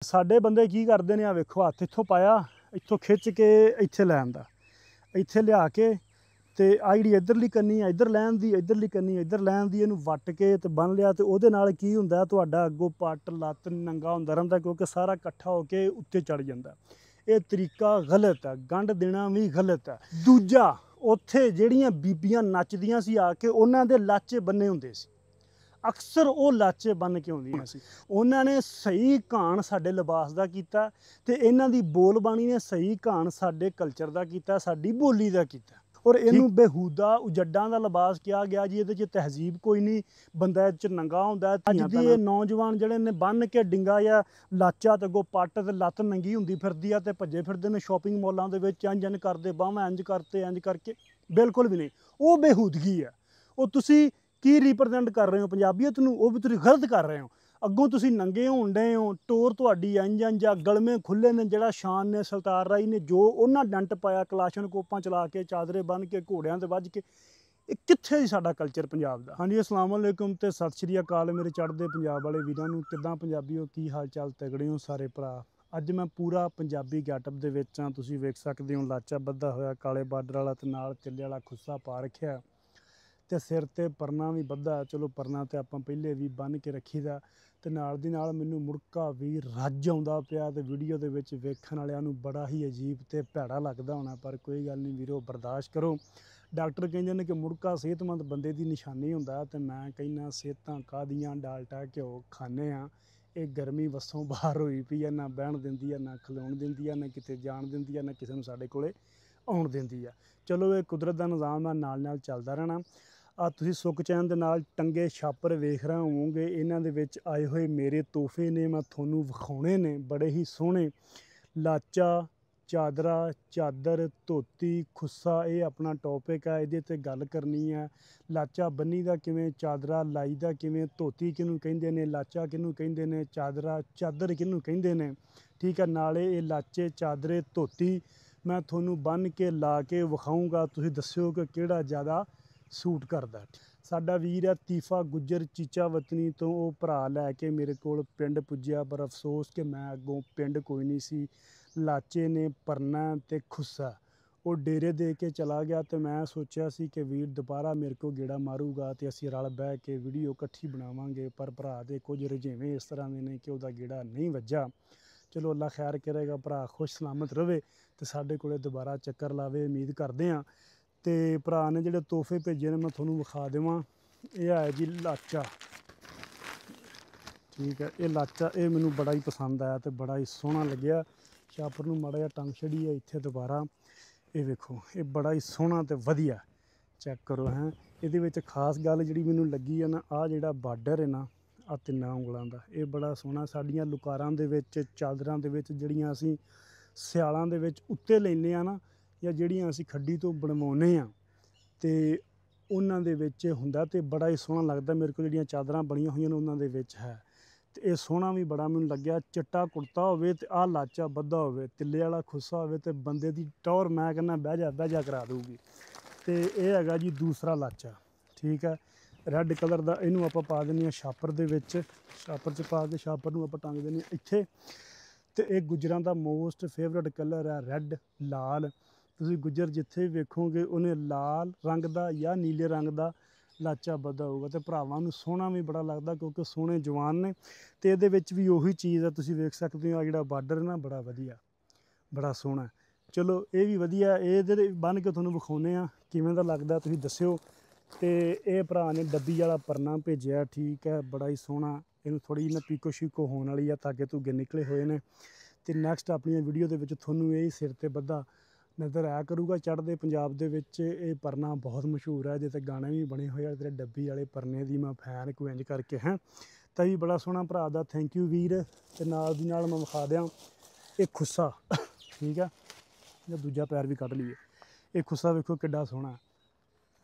ਸਾਡੇ ਬੰਦੇ ਕੀ ਕਰਦੇ ਨੇ, ਆ ਵੇਖੋ ਹੱਥ ਇੱਥੋਂ ਪਾਇਆ, ਇੱਥੋਂ ਖਿੱਚ ਕੇ ਇੱਥੇ ਲੈ ਆਂਦਾ, ਇੱਥੇ ਲਿਆ ਕੇ ਤੇ ਆ ਜਿਹੜੀ ਇੱਧਰਲੀ ਕੰਨੀ ਆ ਇੱਧਰ ਲੈਣ ਦੀ, ਇੱਧਰਲੀ ਕੰਨੀ ਇੱਧਰ ਲੈਣ ਦੀ, ਇਹਨੂੰ ਵੱਟ ਕੇ ਤੇ ਬੰਨ ਲਿਆ। ਤੇ ਉਹਦੇ ਨਾਲ ਕੀ ਹੁੰਦਾ, ਤੁਹਾਡਾ ਅੱਗੋਂ ਪੱਟ ਲੱਤ ਨੰਗਾ ਹੁੰਦਾ ਰਹਿੰਦਾ, ਕਿਉਂਕਿ ਸਾਰਾ ਇਕੱਠਾ ਹੋ ਕੇ ਉੱਤੇ ਚੜ ਜਾਂਦਾ। ਇਹ ਤਰੀਕਾ ਗਲਤ ਹੈ, ਗੰਢ ਦੇਣਾ ਵੀ ਗਲਤ ਹੈ। ਦੂਜਾ, ਉੱਥੇ ਜਿਹੜੀਆਂ ਬੀਬੀਆਂ ਨੱਚਦੀਆਂ ਸੀ ਆ ਕੇ, ਉਹਨਾਂ ਦੇ ਲਾਚੇ ਬੰਨੇ ਹੁੰਦੇ ਸੀ, ਅਕਸਰ ਉਹ ਲਾਚੇ ਬੰਨ ਕੇ ਆਉਂਦੀਆਂ ਸੀ। ਉਹਨਾਂ ਨੇ ਸਹੀ ਘਾਣ ਸਾਡੇ ਲਿਬਾਸ ਦਾ ਕੀਤਾ ਤੇ ਇਹਨਾਂ ਦੀ ਬੋਲ ਬਾਣੀ ਨੇ ਸਹੀ ਘਾਣ ਸਾਡੇ ਕਲਚਰ ਦਾ ਕੀਤਾ, ਸਾਡੀ ਬੋਲੀ ਦਾ ਕੀਤਾ। ਔਰ ਇਹਨੂੰ ਬੇਹੂਦਾ ਉਜੱਡਾਂ ਦਾ ਲਿਬਾਸ ਕਿਹਾ ਗਿਆ ਜੀ। ਇਹਦੇ 'ਚ ਤਹਿਜ਼ੀਬ ਕੋਈ ਨਹੀਂ, ਬੰਦਾ ਇਹ 'ਚ ਨੰਗਾ ਹੁੰਦਾ। ਅੱਜ ਦੀ ਇਹ ਨੌਜਵਾਨ ਜਿਹੜੇ ਨੇ ਬੰਨ ਕੇ ਡਿੰਗਾ ਜਾਂ ਲਾਚਾ ਤੇ ਅੱਗੋਂ ਪੱਟ ਤੇ ਲੱਤ ਨੰਗੀ ਹੁੰਦੀ ਫਿਰਦੀ ਆ ਤੇ ਭੱਜੇ ਫਿਰਦੇ ਨੇ ਸ਼ਾਪਿੰਗ ਮਾਲਾਂ ਦੇ ਵਿੱਚ, ਇੰਜ ਕਰਦੇ, ਬਾਹਾਂ ਇੰਜ ਕਰਤੇ, ਇੰਜ ਕਰਕੇ। ਬਿਲਕੁਲ ਵੀ ਨਹੀਂ, ਉਹ ਬੇਹੂਦਗੀ ਆ। ਉਹ ਤੁਸੀਂ ਕੀ ਰਿਪਰੈਜ਼ੈਂਟ ਕਰ ਰਹੇ ਹੋ ਪੰਜਾਬੀਅਤ ਨੂੰ, ਉਹ ਵੀ ਤੁਸੀਂ ਗਲਤ ਕਰ ਰਹੇ ਹੋ। ਅੱਗੋਂ ਤੁਸੀਂ ਨੰਗੇ ਹੋਣ ਡਏ ਹੋ, ਟੋਰ ਤੁਹਾਡੀ ਇੰਜ ਆ, ਗਲਮੇ ਖੁੱਲੇ ਨੇ। ਜਿਹੜਾ ਸ਼ਾਨ ਨੇ, ਸਰਦਾਰ ਰਾਈ ਨੇ ਜੋ ਉਹਨਾਂ ਡੰਟ ਪਾਇਆ, ਕਲਾਸ਼ਨ ਕੋਪਾਂ ਚਲਾ ਕੇ, ਚਾਦਰੇ ਬੰਨ੍ਹ ਕੇ, ਘੋੜਿਆਂ 'ਤੇ ਵੱਜ ਕੇ, ਇਹ ਕਿੱਥੇ ਜੀ ਸਾਡਾ ਕਲਚਰ ਪੰਜਾਬ ਦਾ। ਹਾਂਜੀ, ਅਸਲਾਮ ਵਾਲੇਕੁਮ ਤੇ ਸਤਿ ਸ਼੍ਰੀ ਅਕਾਲ ਮੇਰੇ ਚੜ੍ਹਦੇ ਪੰਜਾਬ ਵਾਲੇ ਵੀਰਾਂ ਨੂੰ। ਕਿੱਦਾਂ ਪੰਜਾਬੀਓ, ਕੀ ਹਾਲ ਚਾਲ, ਤਗੜੇ ਹੋ ਸਾਰੇ ਭਰਾ। ਅੱਜ ਮੈਂ ਪੂਰਾ ਪੰਜਾਬੀ ਗੈਟਅਪ ਦੇ ਵਿੱਚ ਹਾਂ, ਤੁਸੀਂ ਵੇਖ ਸਕਦੇ ਹੋ। ਲਾਚਾ ਬੱਧਾ ਹੋਇਆ, ਕਾਲੇ ਬਾਰਡਰ ਵਾਲਾ ਤੇ ਨਾਲ ਤਿੱਲੇ ਵਾਲਾ ਖੁੱਸਾ ਪਾ ਰੱਖਿਆ ਤੇ ਸਿਰ ਤੇ ਪਰਨਾ ਵੀ ਬੱਧਾ। ਚਲੋ ਪਰਨਾ ਤੇ ਆਪਾਂ ਪਹਿਲੇ ਵੀ ਬੰਨ੍ਹ ਕੇ ਰੱਖੀਦਾ। ਤੇ ਨਾਲ ਦੀ ਨਾਲ ਮੈਨੂੰ ਮੁੜਕਾ ਵੀ ਰੱਜ ਆਉਂਦਾ ਪਿਆ ਤੇ ਵੀਡੀਓ ਦੇ ਵਿੱਚ ਵੇਖਣ ਵਾਲਿਆਂ ਨੂੰ ਬੜਾ ਹੀ ਅਜੀਬ ਤੇ ਭੈੜਾ ਲੱਗਦਾ ਹੋਣਾ, ਪਰ ਕੋਈ ਗੱਲ ਨਹੀਂ ਵੀਰੋ, ਬਰਦਾਸ਼ਤ ਕਰੋ। ਡਾਕਟਰ ਕਹਿੰਦੇ ਨੇ ਕਿ ਮੁੜਕਾ ਸਿਹਤਮੰਦ ਬੰਦੇ ਦੀ ਨਿਸ਼ਾਨੀ ਹੁੰਦਾ, ਤੇ ਮੈਂ ਕਹਿੰਦਾ ਸਿਹਤਾਂ ਕਾਹਦੀਆਂ, ਡਾਲਟਾ ਘਿਓ ਖਾਂਦੇ ਆ। ਇਹ ਗਰਮੀ ਵੱਸੋਂ ਬਾਹਰ ਹੋਈ ਪਈ ਆ, ਨਾ ਬਹਿਣ ਦਿੰਦੀ ਆ, ਨਾ ਖਲੋਣ ਦਿੰਦੀ ਆ, ਨਾ ਕਿਤੇ ਜਾਣ ਦਿੰਦੀ ਆ, ਨਾ ਕਿਸੇ ਨੂੰ ਸਾਡੇ ਕੋਲੇ ਆਉਣ ਦਿੰਦੀ ਆ। ਚਲੋ ਇਹ ਕੁਦਰਤ ਦਾ ਨਿਜ਼ਾਮ ਆ, ਨਾਲ ਨਾਲ ਚੱਲਦਾ ਰਹਿਣਾ। ਆ ਤੁਸੀਂ ਸੁੱਖ ਚੈਨ ਦੇ ਨਾਲ ਟੰਗੇ ਛਾਪਰ ਵੇਖ ਰਹੇ ਹੋਵੋਗੇ, ਇਹਨਾਂ ਦੇ ਵਿੱਚ ਆਏ ਹੋਏ ਮੇਰੇ ਤੋਹਫੇ ਨੇ, ਮੈਂ ਤੁਹਾਨੂੰ ਵਿਖਾਉਣੇ ਨੇ, ਬੜੇ ਹੀ ਸੋਹਣੇ। ਲਾਚਾ, ਚਾਦਰਾ, ਚਾਦਰ, ਧੋਤੀ, ਖੁੱਸਾ, ਇਹ ਆਪਣਾ ਟੌਪਿਕ ਹੈ, ਇਹਦੇ 'ਤੇ ਗੱਲ ਕਰਨੀ ਹੈ। ਲਾਚਾ ਬੰਨੀ ਦਾ ਕਿਵੇਂ, ਚਾਦਰਾ ਲਾਈ ਦਾ ਕਿਵੇਂ, ਧੋਤੀ ਕਿਹਨੂੰ ਕਹਿੰਦੇ ਨੇ, ਲਾਚਾ ਕਿਹਨੂੰ ਕਹਿੰਦੇ ਨੇ, ਚਾਦਰਾ ਚਾਦਰ ਕਿਹਨੂੰ ਕਹਿੰਦੇ ਨੇ, ਠੀਕ ਹੈ। ਨਾਲੇ ਇਹ ਲਾਚੇ, ਚਾਦਰੇ, ਧੋਤੀ ਮੈਂ ਤੁਹਾਨੂੰ ਬੰਨ੍ਹ ਕੇ ਲਾ ਕੇ ਵਿਖਾਊਂਗਾ, ਤੁਸੀਂ ਦੱਸਿਓ ਕਿ ਕਿਹੜਾ ਜ਼ਿਆਦਾ ਸੂਟ ਕਰਦਾ। ਸਾਡਾ ਵੀਰ ਹੈ ਤੀਫਾ ਗੁੱਜਰ ਚੀਚਾ ਵਤਨੀ ਤੋਂ, ਉਹ ਭਰਾ ਲੈ ਕੇ ਮੇਰੇ ਕੋਲ ਪਿੰਡ ਪੁੱਜਿਆ, ਪਰ ਅਫਸੋਸ ਕਿ ਮੈਂ ਅੱਗੋਂ ਪਿੰਡ ਕੋਈ ਨਹੀਂ ਸੀ। ਲਾਚੇ ਨੇ, ਪਰਨਾ ਤੇ ਖੁੱਸਾ, ਉਹ ਡੇਰੇ ਦੇ ਕੇ ਚਲਾ ਗਿਆ। ਤੇ ਮੈਂ ਸੋਚਿਆ ਸੀ ਕਿ ਵੀਰ ਦੁਬਾਰਾ ਮੇਰੇ ਕੋਲ ਗੇੜਾ ਮਾਰੂਗਾ ਤੇ ਅਸੀਂ ਰਲ ਬਹਿ ਕੇ ਵੀਡੀਓ ਇਕੱਠੀ ਬਣਾਵਾਂਗੇ, ਪਰ ਭਰਾ ਦੇ ਕੁਝ ਰੁਝੇਵੇਂ ਇਸ ਤਰ੍ਹਾਂ ਦੇ ਨੇ ਕਿ ਉਹਦਾ ਗੇੜਾ ਨਹੀਂ ਵੱਜਾ। ਚਲੋ ਅੱਲਾ ਖੈਰ ਕਰੇਗਾ, ਭਰਾ ਖੁਸ਼ ਸਲਾਮਤ ਰਵੇ ਤੇ ਸਾਡੇ ਕੋਲੇ ਦੁਬਾਰਾ ਚੱਕਰ ਲਾਵੇ, ਉਮੀਦ ਕਰਦੇ ਹਾਂ। ਤੇ ਭਰਾ ਨੇ ਜਿਹੜੇ ਤੋਹਫੇ ਭੇਜੇ ਨੇ ਮੈਂ ਤੁਹਾਨੂੰ ਵਿਖਾ ਦੇਵਾਂ। ਇਹ ਹੈ ਜੀ ਲਾਚਾ, ਠੀਕ ਹੈ। ਇਹ ਲਾਚਾ ਇਹ ਮੈਨੂੰ ਬੜਾ ਹੀ ਪਸੰਦ ਆਇਆ ਤੇ ਬੜਾ ਹੀ ਸੋਹਣਾ ਲੱਗਿਆ। ਛਾਪਰ ਨੂੰ ਮਾੜਾ ਜਿਹਾ ਟੰਗ ਛੜੀ ਹੈ ਇੱਥੇ ਦੁਬਾਰਾ, ਇਹ ਵੇਖੋ, ਇਹ ਬੜਾ ਹੀ ਸੋਹਣਾ ਤੇ ਵਧੀਆ, ਚੈੱਕ ਕਰੋ ਹੈਂ। ਇਹਦੇ ਵਿੱਚ ਖਾਸ ਗੱਲ ਜਿਹੜੀ ਮੈਨੂੰ ਲੱਗੀ ਹੈ ਨਾ, ਆਹ ਜਿਹੜਾ ਬਾਰਡਰ ਹੈ ਨਾ, ਆਹ 3 ਉਂਗਲਾਂ ਦਾ, ਇਹ ਬੜਾ ਸੋਹਣਾ। ਸਾਡੀਆਂ ਲੁਕਾਰਾਂ ਦੇ ਵਿੱਚ, ਚਾਦਰਾਂ ਦੇ ਵਿੱਚ, ਜਿਹੜੀਆਂ ਅਸੀਂ ਸਿਆਲਾਂ ਦੇ ਵਿੱਚ ਉੱਤੇ ਲੈਂਦੇ ਹਾਂ ਨਾ, ਜਾਂ ਜਿਹੜੀਆਂ ਅਸੀਂ ਖੱਡੀ ਤੋਂ ਬਣਵਾਉਂਦੇ ਹਾਂ, ਤੇ ਉਹਨਾਂ ਦੇ ਵਿੱਚ ਹੁੰਦਾ ਤੇ ਬੜਾ ਹੀ ਸੋਹਣਾ ਲੱਗਦਾ। ਮੇਰੇ ਕੋਲ ਜਿਹੜੀਆਂ ਚਾਦਰਾਂ ਬਣੀਆਂ ਹੋਈਆਂ ਨੇ ਉਹਨਾਂ ਦੇ ਵਿੱਚ ਹੈ, ਤੇ ਇਹ ਸੋਹਣਾ ਵੀ ਬੜਾ ਮੈਨੂੰ ਲੱਗਿਆ। ਚਿੱਟਾ ਕੁੜਤਾ ਹੋਵੇ ਤੇ ਆਹ ਲਾਚਾ ਬੱਧਾ ਹੋਵੇ, ਤਿੱਲੇ ਵਾਲਾ ਖੁੱਸਾ ਹੋਵੇ, ਤੇ ਬੰਦੇ ਦੀ ਟੌਰ ਮੈਂ ਕਹਿੰਦਾ ਬਹਿ ਜਾ ਕਰਾ ਦਊਗੀ। ਤੇ ਇਹ ਹੈਗਾ ਜੀ ਦੂਸਰਾ ਲਾਚਾ, ਠੀਕ ਹੈ, ਰੈੱਡ ਕਲਰ ਦਾ। ਇਹਨੂੰ ਆਪਾਂ ਪਾ ਦਿੰਦੇ ਹਾਂ ਛਾਪਰ ਦੇ ਵਿੱਚ, ਛਾਪਰ 'ਚ ਪਾ ਕੇ ਛਾਪਰ ਨੂੰ ਆਪਾਂ ਟੰਗ ਦਿੰਦੇ ਹਾਂ ਇੱਥੇ। ਤੇ ਇਹ ਗੁੱਜਰਾਂ ਦਾ ਮੋਸਟ ਫੇਵਰਟ ਕਲਰ ਹੈ ਰੈੱਡ, ਲਾਲ। ਤੁਸੀਂ ਗੁੱਜਰ ਜਿੱਥੇ ਵੀ ਵੇਖੋਗੇ ਉਹਨੇ ਲਾਲ ਰੰਗ ਦਾ ਜਾਂ ਨੀਲੇ ਰੰਗ ਦਾ ਲਾਚਾ ਬੱਧਾ ਹੋਊਗਾ, ਤੇ ਭਰਾਵਾਂ ਨੂੰ ਸੋਹਣਾ ਵੀ ਬੜਾ ਲੱਗਦਾ ਕਿਉਂਕਿ ਸੋਹਣੇ ਜਵਾਨ ਨੇ। ਤੇ ਇਹਦੇ ਵਿੱਚ ਵੀ ਉਹੀ ਚੀਜ਼ ਆ, ਤੁਸੀਂ ਵੇਖ ਸਕਦੇ ਹੋ। ਆ ਜਿਹੜਾ ਬਾਰਡਰ ਨਾ ਬੜਾ ਵਧੀਆ, ਬੜਾ ਸੋਹਣਾ। ਚਲੋ ਇਹ ਵੀ ਵਧੀਆ, ਇਹਦੇ ਬੰਨ੍ਹ ਕੇ ਤੁਹਾਨੂੰ ਵਿਖਾਉਂਦੇ ਹਾਂ ਕਿਵੇਂ ਦਾ ਲੱਗਦਾ, ਤੁਸੀਂ ਦੱਸਿਓ। ਤੇ ਇਹ ਭਰਾ ਨੇ ਡੱਬੀ ਵਾਲਾ ਪਰਨਾ ਭੇਜਿਆ, ਠੀਕ ਹੈ, ਬੜਾ ਹੀ ਸੋਹਣਾ। ਇਹਨੂੰ ਥੋੜ੍ਹੀ ਜਿਹੀ ਨਾ ਪੀਕੋ ਸ਼ੀਕੋ ਹੋਣ ਵਾਲੀ ਆ, ਧਾਗੇ ਧੁੱਗੇ ਨਿਕਲੇ ਹੋਏ ਨੇ। ਤੇ ਨੈਕਸਟ ਆਪਣੀਆਂ ਵੀਡੀਓ ਦੇ ਵਿੱਚ ਤੁਹਾਨੂੰ ਇਹ ਸਿਰ 'ਤੇ ਬੱਧਾ ਨਜ਼ਰ ਆਇਆ ਕਰੂਗਾ। ਚੜ੍ਹਦੇ ਪੰਜਾਬ ਦੇ ਵਿੱਚ ਇਹ ਪਰਨਾ ਬਹੁਤ ਮਸ਼ਹੂਰ ਹੈ, ਜਿਹਦੇ 'ਤੇ ਗਾਣੇ ਵੀ ਬਣੇ ਹੋਏ ਆ। ਤੇਰੇ ਡੱਬੀ ਵਾਲੇ ਪਰਨੇ ਦੀ ਮੈਂ ਫੈਨ ਕੋਈ ਇੰਝ ਕਰਕੇ ਹੈ। ਤਾਂ ਵੀ ਬੜਾ ਸੋਹਣਾ ਭਰਾ ਦਾ ਥੈਂਕ ਯੂ ਵੀਰ। ਤੇ ਨਾਲ ਦੀ ਨਾਲ ਮੈਂ ਵਿਖਾ ਦਿਆਂ ਇਹ ਖੁੱਸਾ, ਠੀਕ ਹੈ, ਜਾਂ ਦੂਜਾ ਪੈਰ ਵੀ ਕੱਢ ਲਈਏ। ਇਹ ਖੁੱਸਾ ਵੇਖੋ ਕਿੱਡਾ ਸੋਹਣਾ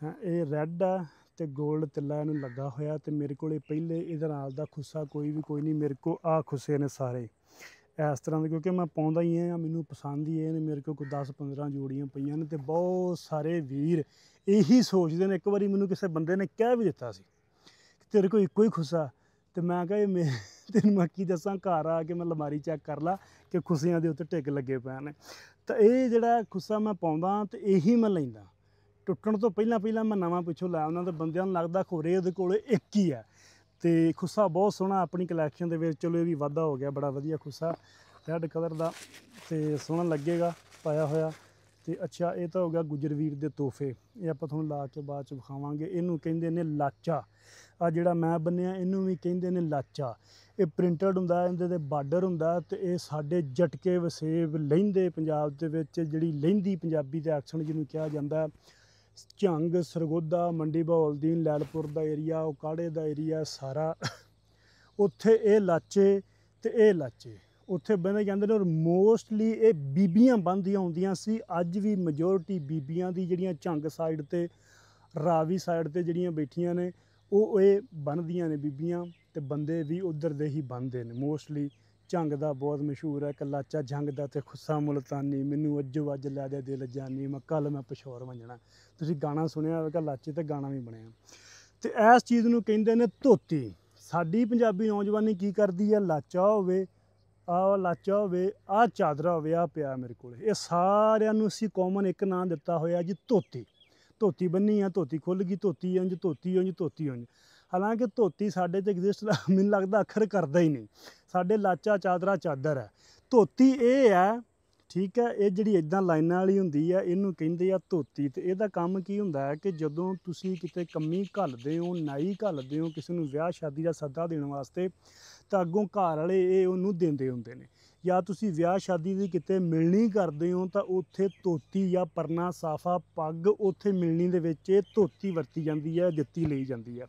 ਹੈ। ਇਹ ਰੈੱਡ ਆ ਤੇ ਗੋਲਡ ਤਿੱਲਾ ਇਹਨੂੰ ਲੱਗਾ ਹੋਇਆ। ਤੇ ਮੇਰੇ ਕੋਲ ਪਹਿਲੇ ਇਹਦੇ ਨਾਲ ਦਾ ਖੁੱਸਾ ਕੋਈ ਨਹੀਂ, ਮੇਰੇ ਕੋਲ ਆਹ ਖੁੱਸੇ ਨੇ ਸਾਰੇ ਇਸ ਤਰ੍ਹਾਂ ਦੇ, ਕਿਉਂਕਿ ਮੈਂ ਪਾਉਂਦਾ ਹੀ ਇਹ ਆ, ਮੈਨੂੰ ਪਸੰਦ ਹੀ ਇਹ ਨੇ। ਮੇਰੇ ਕੋਲ ਕੋਈ 10-15 ਜੋੜੀਆਂ ਪਈਆਂ ਨੇ। ਤੇ ਬਹੁਤ ਸਾਰੇ ਵੀਰ ਇਹੀ ਸੋਚਦੇ ਨੇ। ਇੱਕ ਵਾਰੀ ਮੈਨੂੰ ਕਿਸੇ ਬੰਦੇ ਨੇ ਕਹਿ ਵੀ ਦਿੱਤਾ ਸੀ ਕਿ ਤੇਰੇ ਕੋਲ ਇੱਕੋ ਹੀ ਖੁੱਸਾ, ਤੇ ਮੈਂ ਕਿਹਾ ਇਹ ਤੈਨੂੰ ਮੈਂ ਕੀ ਦੱਸਾਂ, ਘਰ ਆ ਕੇ ਮੈਂ ਅਲਮਾਰੀ ਚੈੱਕ ਕਰ ਲਾ ਕਿ ਖੁੱਸਿਆਂ ਦੇ ਉੱਤੇ ਟਿੱਕ ਲੱਗੇ ਪਏ ਨੇ। ਤਾਂ ਇਹ ਜਿਹੜਾ ਖੁੱਸਾ ਮੈਂ ਪਾਉਂਦਾ ਤੇ ਇਹੀ ਮੈਂ ਲੈਂਦਾ। ਟੁੱਟਣ ਤੋਂ ਪਹਿਲਾਂ ਮੈਂ ਨਵਾਂ ਪਿੱਛੋਂ ਲੈ ਆਉਂਦਾ, ਤਾਂ ਬੰਦਿਆਂ ਨੂੰ ਲੱਗਦਾ ਖੋਰੇ ਉਹਦੇ ਕੋਲ ਇੱਕ ਹੀ ਹੈ। ਤੇ ਖੁੱਸਾ ਬਹੁਤ ਸੋਹਣਾ ਆਪਣੀ ਕਲੈਕਸ਼ਨ ਦੇ ਵਿੱਚ, ਚਲੋ ਇਹ ਵੀ ਵਾਧਾ ਹੋ ਗਿਆ, ਬੜਾ ਵਧੀਆ ਖੁੱਸਾ ਰੈੱਡ ਕਲਰ ਦਾ ਤੇ ਸੋਹਣਾ ਲੱਗੇਗਾ ਪਾਇਆ ਹੋਇਆ। ਤੇ ਅੱਛਾ, ਇਹ ਤਾਂ ਹੋ ਗਿਆ ਗੁੱਜਰ ਵੀਰ ਦੇ ਤੋਹਫੇ, ਇਹ ਆਪਾਂ ਤੁਹਾਨੂੰ ਲਾ ਕੇ ਬਾਅਦ 'ਚ ਵਿਖਾਵਾਂਗੇ। ਇਹਨੂੰ ਕਹਿੰਦੇ ਨੇ ਲਾਚਾ। ਆ ਜਿਹੜਾ ਮੈਂ ਬੰਨਿਆ ਇਹਨੂੰ ਵੀ ਕਹਿੰਦੇ ਨੇ ਲਾਚਾ। ਇਹ ਪ੍ਰਿੰਟਡ ਹੁੰਦਾ, ਇਹਦੇ 'ਤੇ ਬਾਰਡਰ ਹੁੰਦਾ, ਤੇ ਇਹ ਸਾਡੇ ਜਟਕੇ ਵਸੇਬ ਲਹਿੰਦੇ ਪੰਜਾਬ ਦੇ ਵਿੱਚ, ਜਿਹੜੀ ਲਹਿੰਦੀ ਪੰਜਾਬੀ ਦੇ ਐਕਸੈਂਟ ਜਿਹਨੂੰ ਕਿਹਾ ਜਾਂਦਾ, ਝੰਗ, ਸਰਗੋਦਾ, ਮੰਡੀ ਬਹਾਉਲਦੀਨ, ਲੈਲਪੁਰ ਦਾ ਏਰੀਆ, ਉਕਾੜੇ ਦਾ ਏਰੀਆ ਸਾਰਾ, ਉੱਥੇ ਇਹ ਲਾਚੇ ਤੇ ਇਹ ਲਾਚੇ ਉੱਥੇ ਬੰਨ੍ਹੇ ਜਾਂਦੇ ਨੇ। ਔਰ ਮੋਸਟਲੀ ਇਹ ਬੀਬੀਆਂ ਬੰਨ੍ਹਦੀਆਂ ਹੁੰਦੀਆਂ ਸੀ। ਅੱਜ ਵੀ ਮੈਜੋਰਿਟੀ ਬੀਬੀਆਂ ਦੀ ਜਿਹੜੀਆਂ ਝੰਗ ਸਾਈਡ 'ਤੇ, ਰਾਵੀ ਸਾਈਡ 'ਤੇ ਜਿਹੜੀਆਂ ਬੈਠੀਆਂ ਨੇ, ਉਹ ਇਹ ਬੰਨ੍ਹਦੀਆਂ ਨੇ ਬੀਬੀਆਂ, ਤੇ ਬੰਦੇ ਵੀ ਉੱਧਰ ਦੇ ਹੀ ਬੰਨ੍ਹਦੇ ਨੇ ਮੋਸਟਲੀ। ਝੰਗ ਦਾ ਬਹੁਤ ਮਸ਼ਹੂਰ ਹੈ, ਇੱਕ ਲਾਚਾ ਝੰਗ ਦਾ ਤੇ ਖੁੱਸਾ ਮੁਲਤਾਨੀ, ਮੈਨੂੰ ਅੱਜੋ ਅੱਜ ਲੈ ਦੇ ਦਿਲ ਜਾਨੀ, ਮੈਂ ਕੱਲ੍ਹ ਮੈਂ ਪਿਸ਼ੌਰ ਵੰਜਣਾ। ਤੁਸੀਂ ਗਾਣਾ ਸੁਣਿਆ ਹੋਵੇਗਾ ਲਾਚੇ 'ਤੇ, ਗਾਣਾ ਵੀ ਬਣਿਆ। ਤੇ ਇਸ ਚੀਜ਼ ਨੂੰ ਕਹਿੰਦੇ ਨੇ ਧੋਤੀ। ਸਾਡੀ ਪੰਜਾਬੀ ਨੌਜਵਾਨੀ ਕੀ ਕਰਦੀ ਹੈ, ਲਾਚਾ ਹੋਵੇ, ਆਹ ਲਾਚਾ ਹੋਵੇ, ਆਹ ਚਾਦਰਾ ਹੋਵੇ, ਆਹ ਪਿਆ ਮੇਰੇ ਕੋਲ, ਇਹ ਸਾਰਿਆਂ ਨੂੰ ਅਸੀਂ ਕਾਮਨ ਇੱਕ ਨਾਂ ਦਿੱਤਾ ਹੋਇਆ ਜੀ, ਧੋਤੀ। ਧੋਤੀ ਬੰਨੀ ਆ, ਧੋਤੀ ਖੁੱਲ੍ਹ ਗਈ, ਧੋਤੀ ਇੰਝ, ਧੋਤੀ ਉਂਝ, ਧੋਤੀ ਉਂਝ। ਹਾਲਾਂਕਿ ਧੋਤੀ ਸਾਡੇ 'ਚ ਐਗਜ਼ਿਸਟ ਮੈਨੂੰ ਲੱਗਦਾ ਅੱਖਰ ਕਰਦਾ ਹੀ ਨਹੀਂ। ਸਾਡੇ ਲਾਚਾ, ਚਾਦਰਾ, ਚਾਦਰ ਹੈ। ਧੋਤੀ ਇਹ ਹੈ, ਠੀਕ ਹੈ, ਇਹ ਜਿਹੜੀ ਇੱਦਾਂ ਲਾਈਨਾਂ ਵਾਲੀ ਹੁੰਦੀ ਹੈ, ਇਹਨੂੰ ਕਹਿੰਦੇ ਆ ਧੋਤੀ। ਤੇ ਇਹਦਾ ਕੰਮ ਕੀ ਹੁੰਦਾ ਹੈ ਕਿ ਜਦੋਂ ਤੁਸੀਂ ਕਿਤੇ ਕੰਮੀ ਘੱਲਦੇ ਹੋ, ਨਾਈ ਘੱਲਦੇ ਹੋ ਕਿਸੇ ਨੂੰ ਵਿਆਹ ਸ਼ਾਦੀ ਦਾ ਸੱਦਾ ਦੇਣ ਵਾਸਤੇ, ਤਾਂ ਅੱਗੋਂ ਘਰ ਵਾਲੇ ਇਹ ਉਹਨੂੰ ਦਿੰਦੇ ਹੁੰਦੇ ਨੇ। ਜਾਂ ਤੁਸੀਂ ਵਿਆਹ ਸ਼ਾਦੀ ਦੀ ਕਿਤੇ ਮਿਲਣੀ ਕਰਦੇ ਹੋ, ਤਾਂ ਉੱਥੇ ਧੋਤੀ ਜਾਂ ਪਰਨਾ, ਸਾਫਾ, ਪੱਗ, ਉੱਥੇ ਮਿਲਣੀ ਦੇ ਵਿੱਚ ਇਹ ਧੋਤੀ ਵਰਤੀ ਜਾਂਦੀ ਹੈ, ਦਿੱਤੀ ਲਈ ਜਾਂਦੀ ਹੈ।